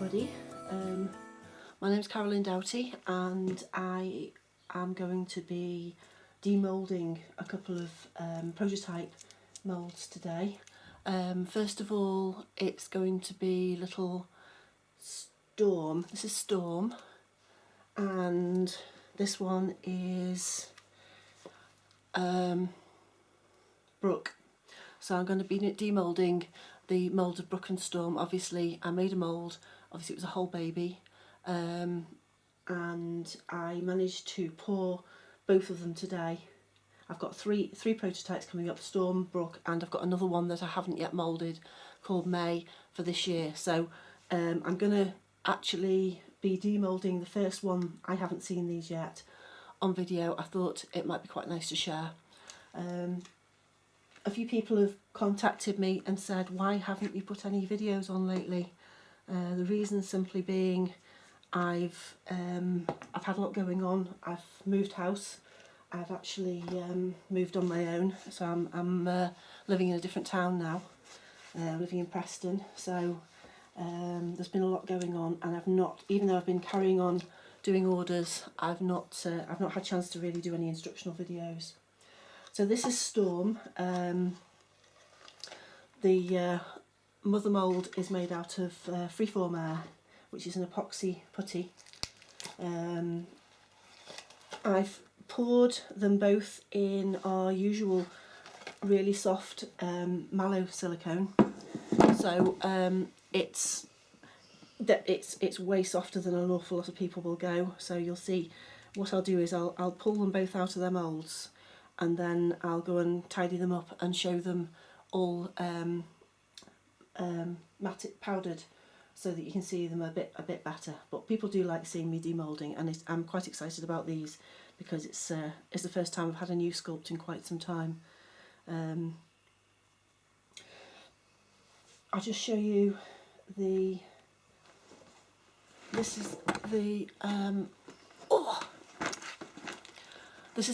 everybody. My name's Carolyn Doughty and I am going to be demoulding a couple of prototype moulds today. First of all, it's going to be little Storm. This is Storm, and this one is Brooke. So I'm going to be demoulding the mould of Brooke and Storm. Obviously I made a mould, obviously it was a whole baby, and I managed to pour both of them today. I've got three prototypes coming up, Storm, Brooke, and I've got another one that I haven't yet moulded called May for this year. So I'm going to actually be demoulding the first one. I haven't seen these yet on video. I thought it might be quite nice to share. A few people have contacted me and said, why haven't you put any videos on lately? The reason simply being I've had a lot going on. I've moved house. I've actually moved on my own, so I'm living in a different town now, living in Preston. So there's been a lot going on, and I've not, even though I've been carrying on doing orders, I've not had a chance to really do any instructional videos. So this is Storm. The mother mould is made out of freeform air, which is an epoxy putty. I've poured them both in our usual really soft mallow silicone. So it's way softer than an awful lot of people will go. So you'll see what I'll do is I'll pull them both out of their moulds, and then I'll go and tidy them up and show them all matte powdered, so that you can see them a bit better. But people do like seeing me demoulding, and I'm quite excited about these because it's the first time I've had a new sculpt in quite some time. I'll just show you this is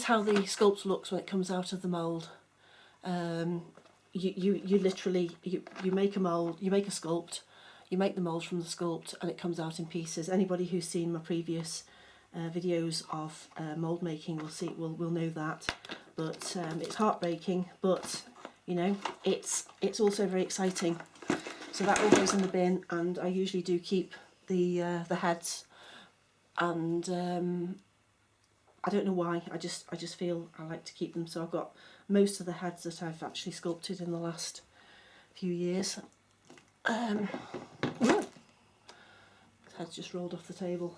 how the sculpt looks when it comes out of the mould. You literally make a mould, you make a sculpt, you make the mould from the sculpt, and it comes out in pieces. Anybody who's seen my previous videos of mould making will know that. But it's heartbreaking, but you know, it's also very exciting. So that all goes in the bin, and I usually do keep the heads, and I don't know why, I just feel I like to keep them. So I've got most of the heads that I've actually sculpted in the last few years. The head's just rolled off the table.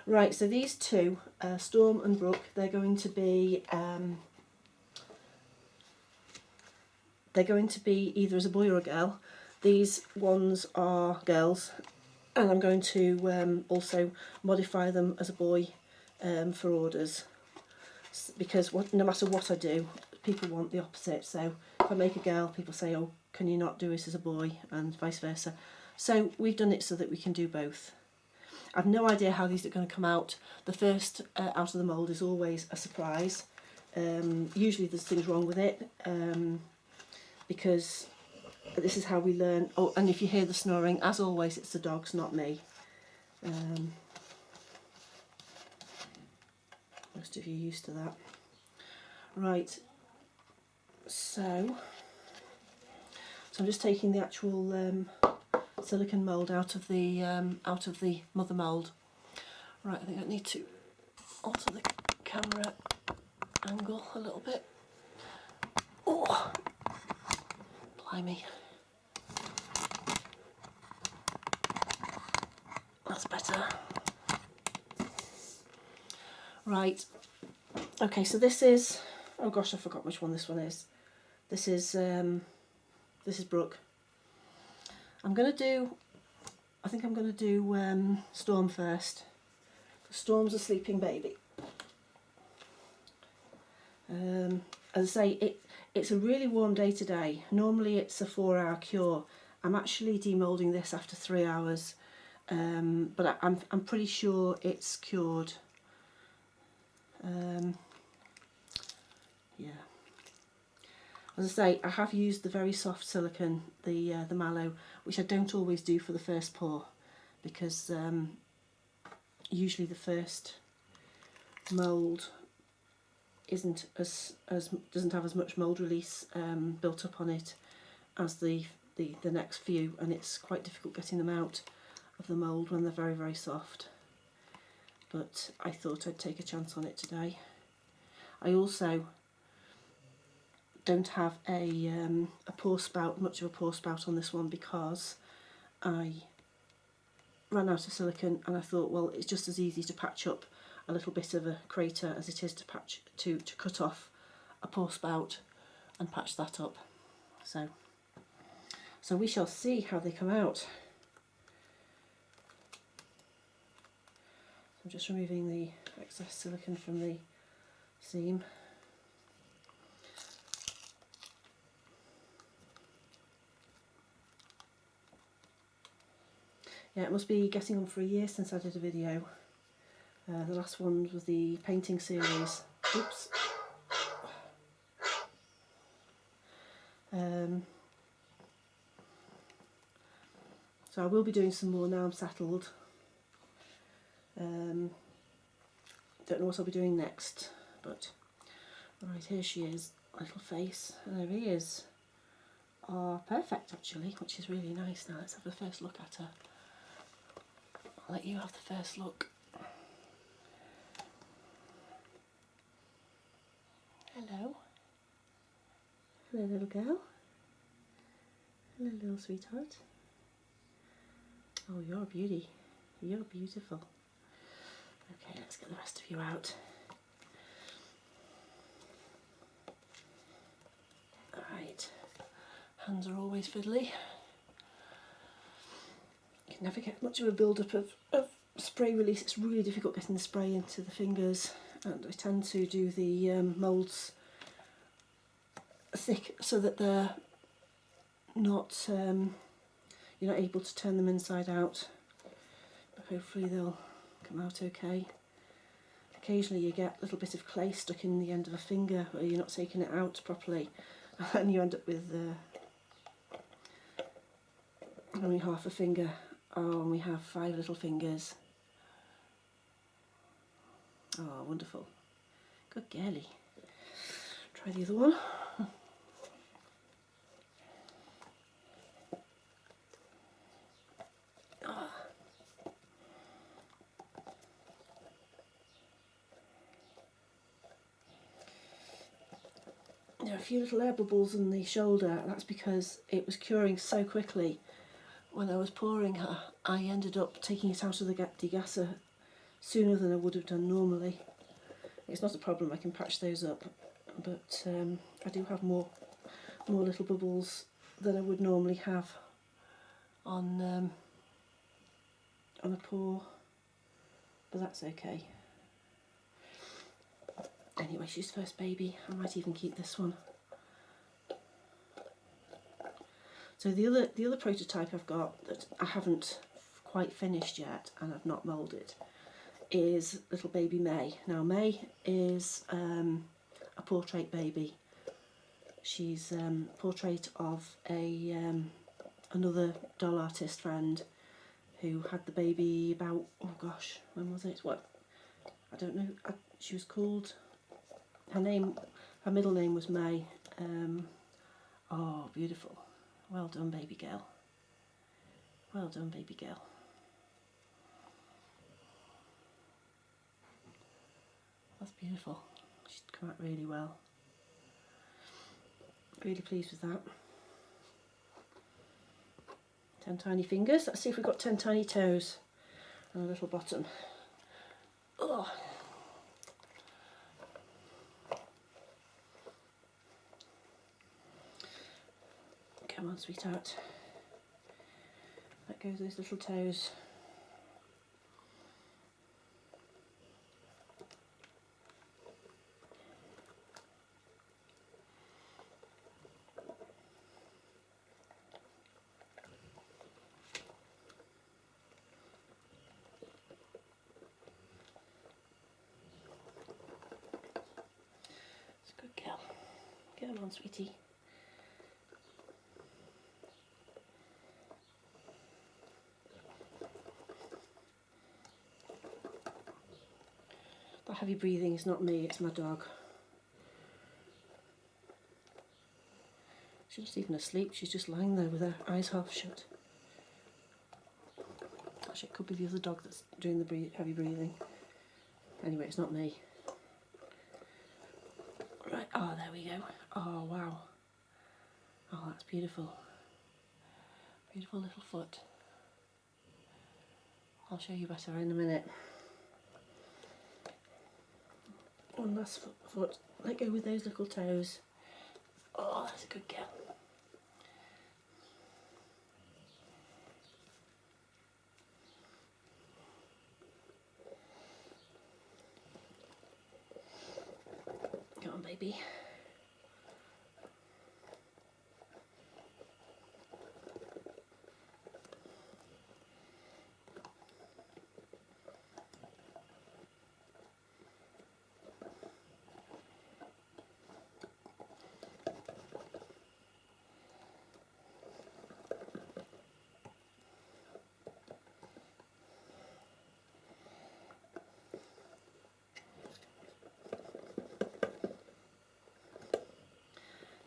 Right, so these two, Storm and Brooke, they're going to be either as a boy or a girl. These ones are girls, and I'm going to also modify them as a boy for orders, because no matter what I do, people want the opposite. So if I make a girl, people say, oh, can you not do it as a boy, and vice versa. So we've done it so that we can do both. I've no idea how these are going to come out. The first out of the mould is always a surprise. Usually there's things wrong with it, because this is how we learn. Oh, and if you hear the snoring, as always, it's the dogs, not me. Most of you are used to that. Right, so I'm just taking the actual silicone mould out of the mother mould. Right, I think I need to alter the camera angle a little bit. Oh, blimey. That's better. Right, okay, so this is, oh gosh, I forgot which one this one is. This is Brooke. I think I'm going to do Storm first. Storm's a sleeping baby. As I say, it's a really warm day today. Normally it's a 4-hour cure. I'm actually demoulding this after 3 hours, but I'm pretty sure it's cured. Yeah. As I say, I have used the very soft silicone, the mallow, which I don't always do for the first pour. because usually the first mould doesn't have as much mould release built up on it as the next few, and it's quite difficult getting them out of the mould when they're very, very soft. But I thought I'd take a chance on it today. I also don't have a pour spout, much of a pour spout on this one, because I ran out of silicone, and I thought, well, it's just as easy to patch up a little bit of a crater as it is to cut off a pour spout and patch that up. So we shall see how they come out. I'm just removing the excess silicone from the seam. Yeah, it must be getting on for a year since I did a video. The last one was the painting series. Oops. So I will be doing some more now I'm settled. Don't know what I'll be doing next, but right, here she is, little face, and there he is. Oh, perfect actually, which is really nice. Now let's have the first look at her. I'll let you have the first look. Hello. Hello, little girl. Hello, little sweetheart. Oh, you're a beauty. You're beautiful. Okay, let's get the rest of you out. Alright, hands are always fiddly. You can never get much of a build-up of spray release. It's really difficult getting the spray into the fingers, and I tend to do the moulds thick so that they're not, you're not able to turn them inside out, but hopefully they'll come out okay. Occasionally you get a little bit of clay stuck in the end of a finger where you're not taking it out properly, and you end up with only half a finger. Oh, and we have 5 little fingers. Oh, wonderful. Good girlie. Try the other one. There are a few little air bubbles in the shoulder. That's because it was curing so quickly. When I was pouring her, I ended up taking it out of the degasser sooner than I would have done normally. It's not a problem, I can patch those up, but I do have more little bubbles than I would normally have on a pour, but that's okay. Anyway, she's first baby. I might even keep this one. So the other prototype I've got that I haven't quite finished yet and I've not moulded is little baby May. Now May is a portrait baby. She's a portrait of another doll artist friend who had the baby about, oh gosh, when was it? What? I don't know. She was called, her middle name was May. Oh, beautiful. Well done, baby girl. Well done, baby girl. That's beautiful. She's come out really well. Really pleased with that. 10 tiny fingers. Let's see if we've got 10 tiny toes and a little bottom. Oh. Come on, sweetheart. Let go of those little toes. It's a good girl. Go on, sweetie. heavy breathing is not me, it's my dog. She's not even asleep, she's just lying there with her eyes half shut. Actually, it could be the other dog that's doing the heavy breathing. Anyway, it's not me. Right, oh, there we go. Oh, wow. Oh, that's beautiful. Beautiful little foot. I'll show you better in a minute. One last foot. Let go with those little toes. Oh, that's a good girl. Come on, baby.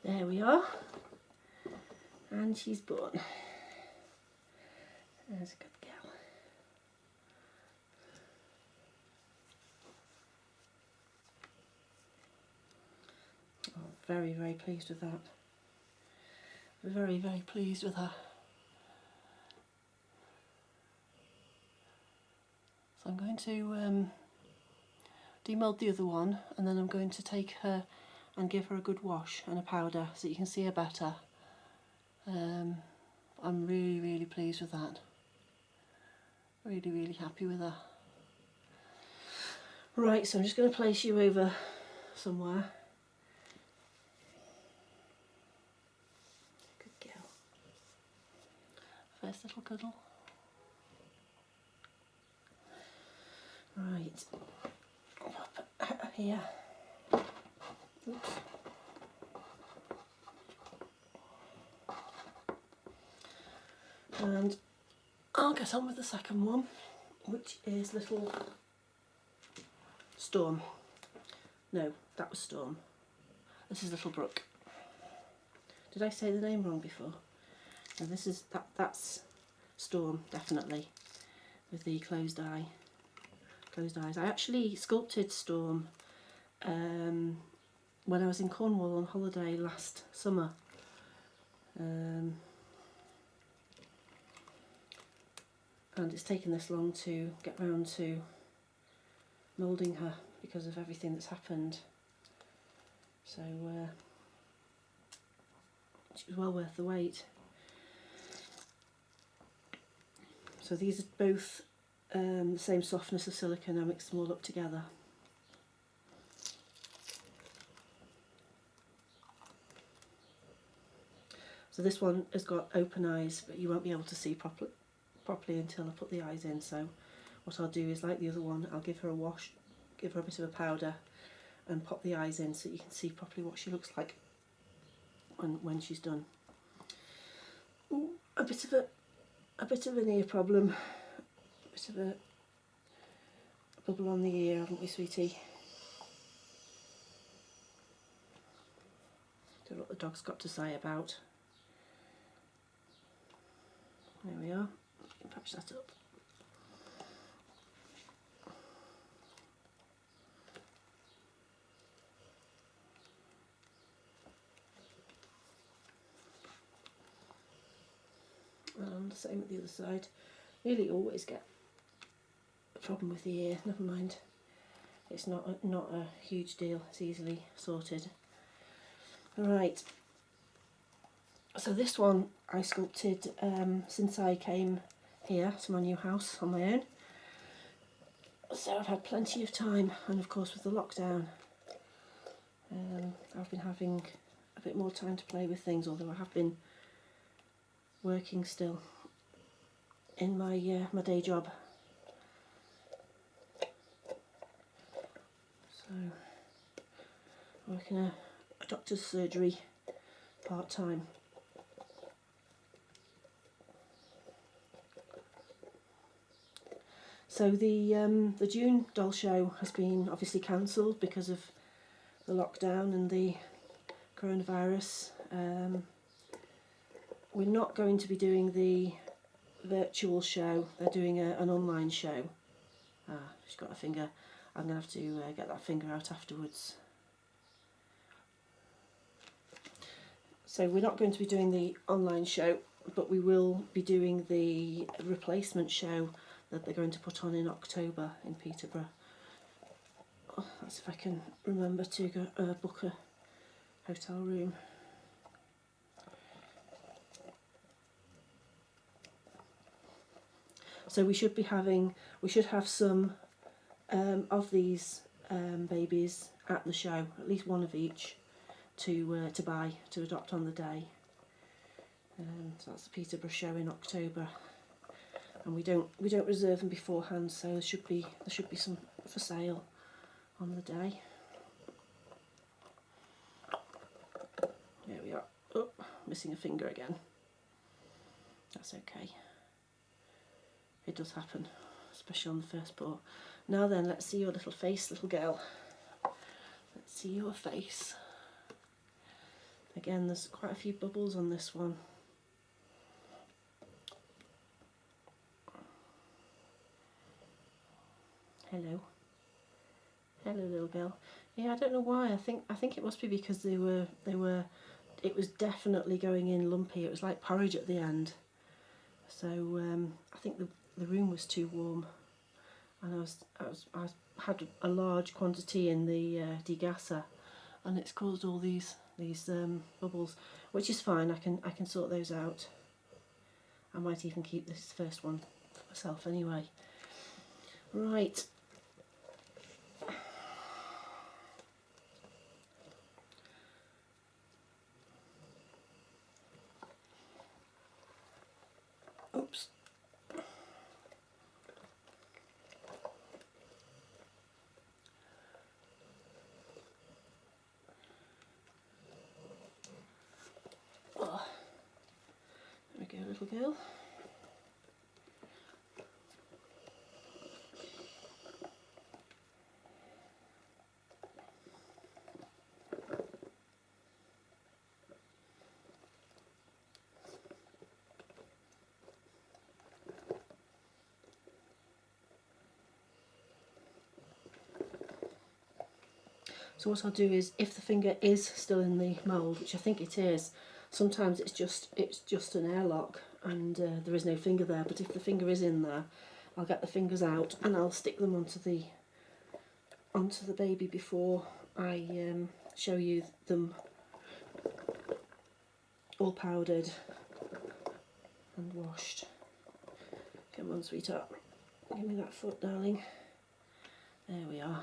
There we are, and she's born. There's a good girl. Oh, very, very pleased with that. Very, very pleased with her. So I'm going to demold the other one, and then I'm going to take her and give her a good wash and a powder so you can see her better. I'm really, really pleased with that. Really, really happy with her. Right, so I'm just going to place you over somewhere. Good girl. First little cuddle. Right. Here. Oops. And I'll get on with the second one, which is little Storm. No, that was Storm. This is little Brooke. Did I say the name wrong before? No, this is that's Storm, definitely, with the closed eye. Closed eyes. I actually sculpted Storm when I was in Cornwall on holiday last summer. And it's taken this long to get round to moulding her because of everything that's happened. So she was well worth the wait. So these are both the same softness of silicone. I mixed them all up together. So this one has got open eyes, but you won't be able to see properly until I put the eyes in. So what I'll do is, like the other one, I'll give her a wash, give her a bit of a powder, and pop the eyes in so you can see properly what she looks like when she's done. Ooh, a bit of an ear problem. A bit of a bubble on the ear, haven't we, sweetie? Don't know what the dog's got to say about. There we are. Patch that up. And the same at the other side. Nearly always get a problem with the ear. Never mind. It's not a huge deal. It's easily sorted. Right. So this one I sculpted since I came here to my new house on my own. So I've had plenty of time, and of course with the lockdown I've been having a bit more time to play with things, although I have been working still in my my day job. So I work in a doctor's surgery part-time. So the June doll show has been obviously cancelled because of the lockdown and the coronavirus. We're not going to be doing the virtual show. They're doing an online show. She's got a finger. I'm going to have to get that finger out afterwards. So we're not going to be doing the online show, but we will be doing the replacement show that they're going to put on in October in Peterborough. Oh, that's if I can remember to go book a hotel room. So we should have some of these babies at the show, at least one of each, to adopt on the day. So that's the Peterborough show in October, and we don't reserve them beforehand, so there should be some for sale on the day. There we are. Oh, missing a finger again. That's okay. It does happen, especially on the first pour. Now then, let's see your little face, little girl. Let's see your face. Again, there's quite a few bubbles on this one. Hello. Hello, little girl. Yeah, I don't know why. I think it must be because it was definitely going in lumpy. It was like porridge at the end. So I think the room was too warm, and I had a large quantity in the degasser, and it's caused all these bubbles, which is fine. I can sort those out. I might even keep this first one for myself anyway. Right. Oops. Oh. There we go, little girl. So what I'll do is, if the finger is still in the mould, which I think it is, sometimes it's just an airlock and there is no finger there. But if the finger is in there, I'll get the fingers out and I'll stick them onto the baby before I show you them all powdered and washed. Come on, sweetheart, give me that foot, darling. There we are.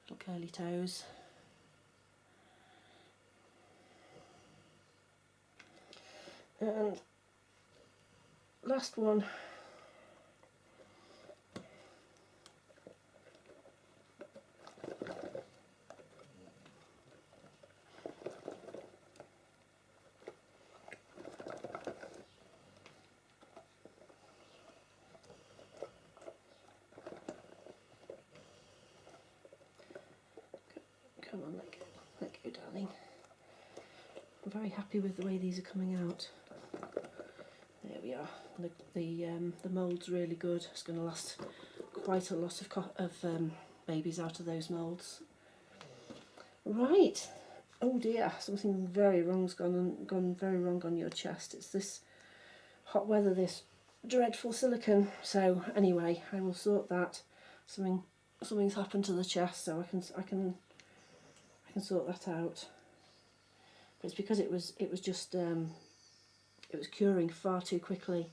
Little curly toes. And last one. Come on, let go, darling. I'm very happy with the way these are coming out. There we are. The mould's really good. It's going to last quite a lot of babies out of those moulds. Right. Oh dear, something very wrong's gone very wrong on your chest. It's this hot weather, this dreadful silicone. So anyway, I will sort that. Something's happened to the chest, so I can sort that out. But it's because it was just it was curing far too quickly.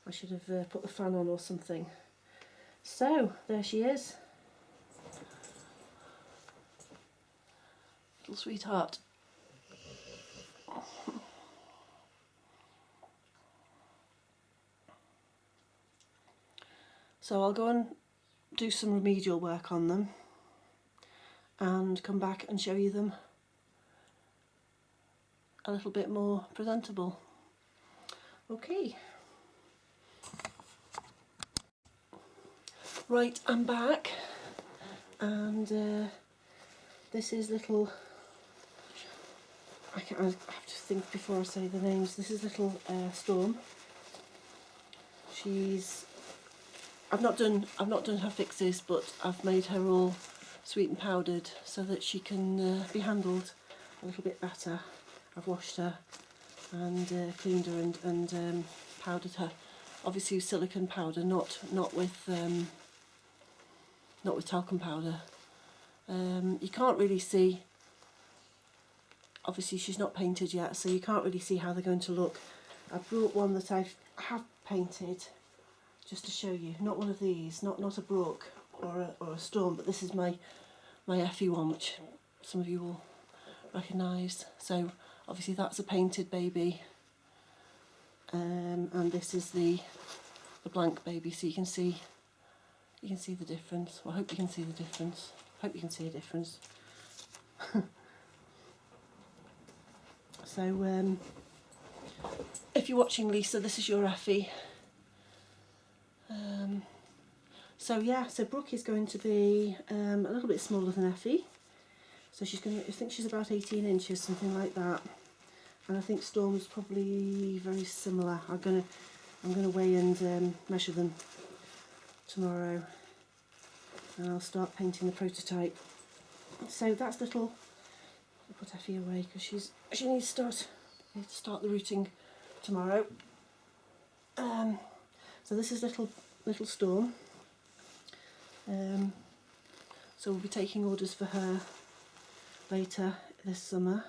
I should have put the fan on or something. So there she is, little sweetheart. So I'll go and do some remedial work on them and come back and show you them a little bit more presentable. Okay. Right, I'm back, and this is little, I have to think before I say the names. This is little Storm. I've not done her fixes, but I've made her all sweet and powdered so that she can be handled a little bit better. I've washed her and cleaned her and powdered her. Obviously with silicone powder, not with talcum powder. You can't really see. Obviously she's not painted yet, so you can't really see how they're going to look. I brought one that I have painted just to show you. Not one of these, not a Brooke or a Storm, but this is my Effie one, which some of you will recognise. So obviously that's a painted baby, and this is the blank baby. So you can see the difference. Well, I hope you can see the difference. Hope you can see a difference. So if you're watching, Lisa, this is your Effie. So yeah, so Brooke is going to be a little bit smaller than Effie. So I think she's about 18 inches, something like that. And I think Storm's probably very similar. I'm gonna weigh and measure them tomorrow, and I'll start painting the prototype. So that's little. I'll put Effie away because she needs to start the rooting tomorrow. So this is little Storm. So we'll be taking orders for her later this summer.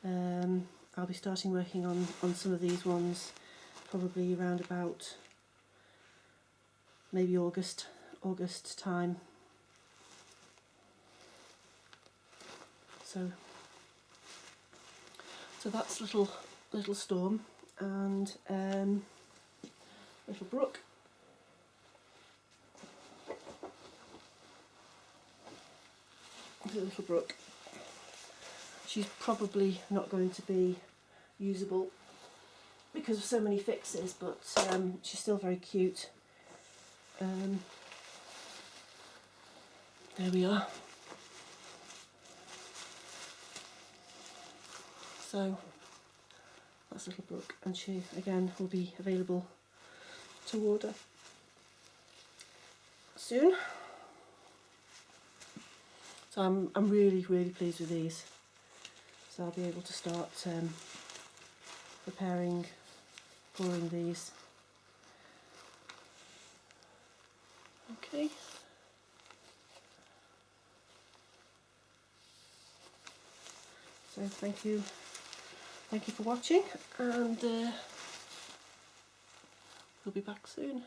I'll be starting working on some of these ones probably around about maybe August time. So that's little Storm, and little Brooke. Little Brooke. She's probably not going to be usable because of so many fixes, but she's still very cute. There we are. So that's little Brooke, and she again will be available to order soon. So I'm really pleased with these. So I'll be able to start pouring these. Okay. So thank you for watching, and we'll be back soon.